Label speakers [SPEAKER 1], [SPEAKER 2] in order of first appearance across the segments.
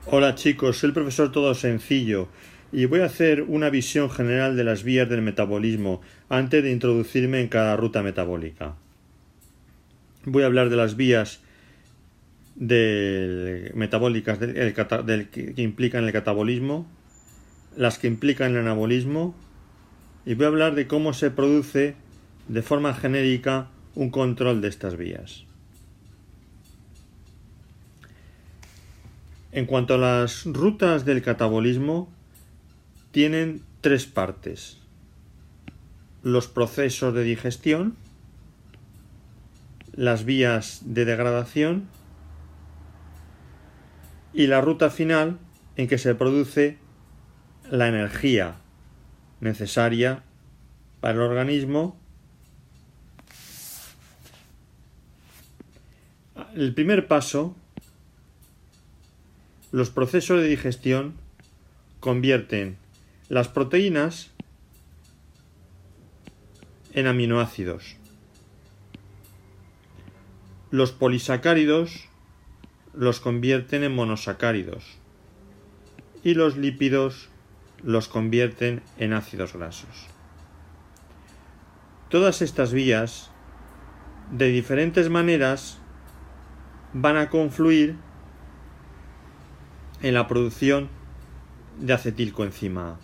[SPEAKER 1] Hola chicos, soy el profesor Todo Sencillo y voy a hacer una visión general de las vías del metabolismo antes de introducirme en cada ruta metabólica. Voy a hablar de las vías metabólicas que implican el catabolismo, las que implican el anabolismo, y voy a hablar de cómo se produce de forma genérica un control de estas vías. En cuanto a las rutas del catabolismo, tienen tres partes: los procesos de digestión, las vías de degradación y la ruta final en que se produce la energía necesaria para el organismo. El primer paso: los procesos de digestión convierten las proteínas en aminoácidos. Los polisacáridos los convierten en monosacáridos y los lípidos los convierten en ácidos grasos. Todas estas vías, de diferentes maneras, van a confluir en la producción de acetilcoenzima A.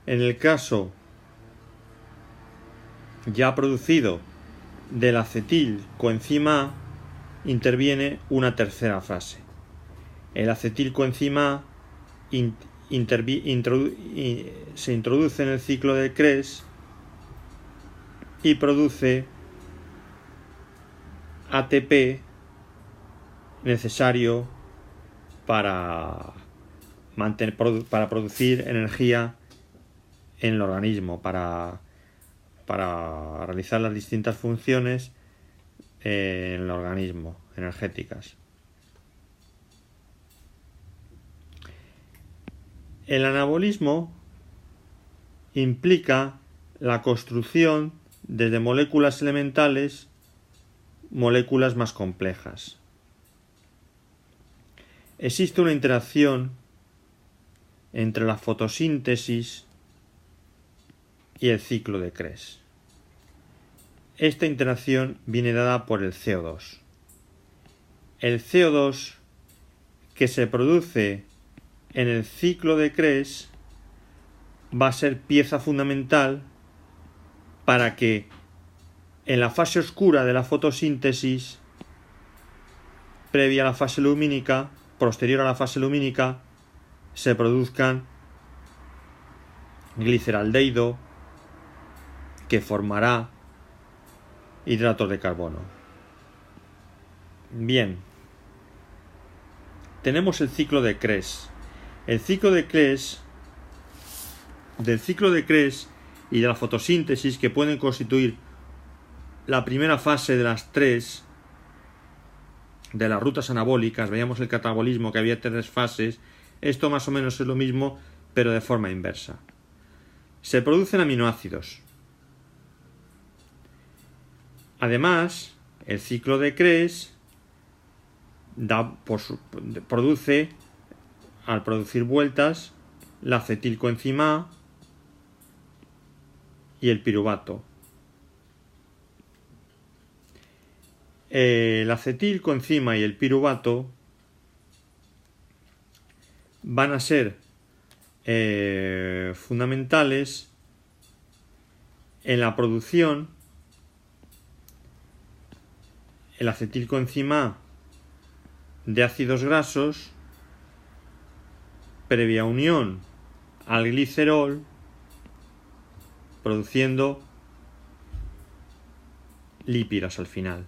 [SPEAKER 1] En el caso ya producido del acetilcoenzima A, interviene una tercera fase. El acetilcoenzima A se introduce en el ciclo de Krebs y produce ATP necesario para producir energía en el organismo, para realizar las distintas funciones en el organismo, energéticas. El anabolismo implica la construcción desde moléculas elementales, moléculas más complejas. Existe una interacción entre la fotosíntesis y el ciclo de Krebs. Esta interacción viene dada por el CO2. El CO2 que se produce en el ciclo de Krebs va a ser pieza fundamental para que en la fase oscura de la fotosíntesis, previa a la fase lumínica, posterior a la fase lumínica, se produzcan gliceraldehído que formará hidratos de carbono. Bien, tenemos el ciclo de Krebs. El ciclo de Krebs, del ciclo de Krebs y de la fotosíntesis, que pueden constituir la primera fase de las tres de las rutas anabólicas. Veíamos el catabolismo, que había tres fases. Esto más o menos es lo mismo, pero de forma inversa. Se producen aminoácidos. Además, el ciclo de Krebs produce, al producir vueltas, la acetilcoenzima A y el piruvato. El acetilcoenzima y el piruvato van a ser fundamentales en la producción. El acetilcoenzima A de ácidos grasos previa unión al glicerol, produciendo lípidos al final.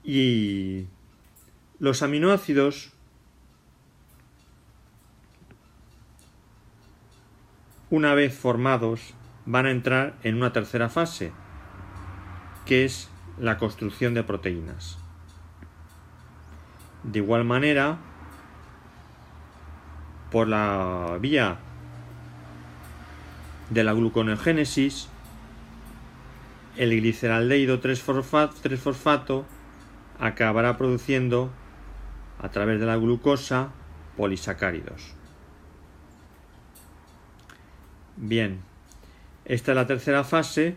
[SPEAKER 1] Y los aminoácidos, una vez formados, van a entrar en una tercera fase, que es la construcción de proteínas. De igual manera, por la vía de la gluconeogénesis, el gliceraldehído 3-fosfato acabará produciendo, a través de la glucosa, polisacáridos. Bien, esta es la tercera fase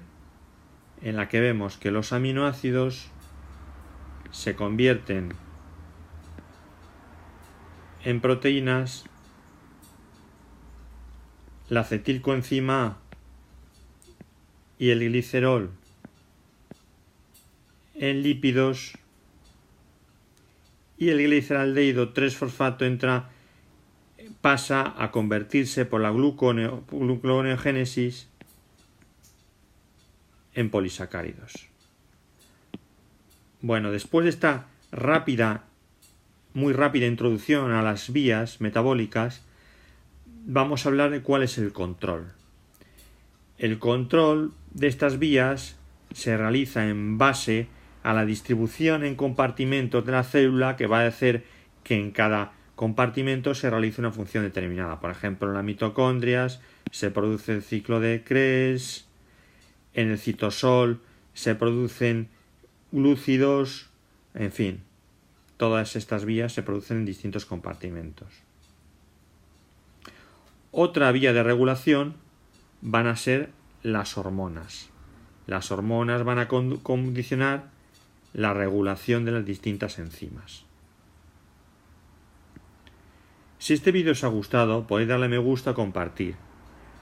[SPEAKER 1] en la que vemos que los aminoácidos se convierten en proteínas, la acetilcoenzima A y el glicerol en lípidos, y el gliceraldehído 3-fosfato pasa a convertirse por la gluconeogénesis en polisacáridos. Bueno, después de esta muy rápida introducción a las vías metabólicas, vamos a hablar de cuál es el control. El control de estas vías se realiza en base a la distribución en compartimentos de la célula, que va a hacer que en cada compartimento se realice una función determinada. Por ejemplo, en las mitocondrias se produce el ciclo de Krebs, en el citosol se producen glúcidos, en fin, todas estas vías se producen en distintos compartimentos. Otra vía de regulación van a ser las hormonas. Las hormonas van a condicionar la regulación de las distintas enzimas. Si este vídeo os ha gustado, podéis darle me gusta o compartir.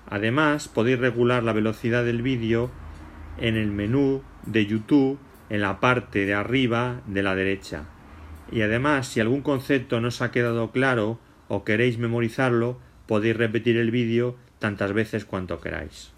[SPEAKER 1] Además, podéis regular la velocidad del vídeo en el menú de YouTube en la parte de arriba de la derecha. Y además, si algún concepto no os ha quedado claro o queréis memorizarlo, podéis repetir el vídeo tantas veces cuanto queráis.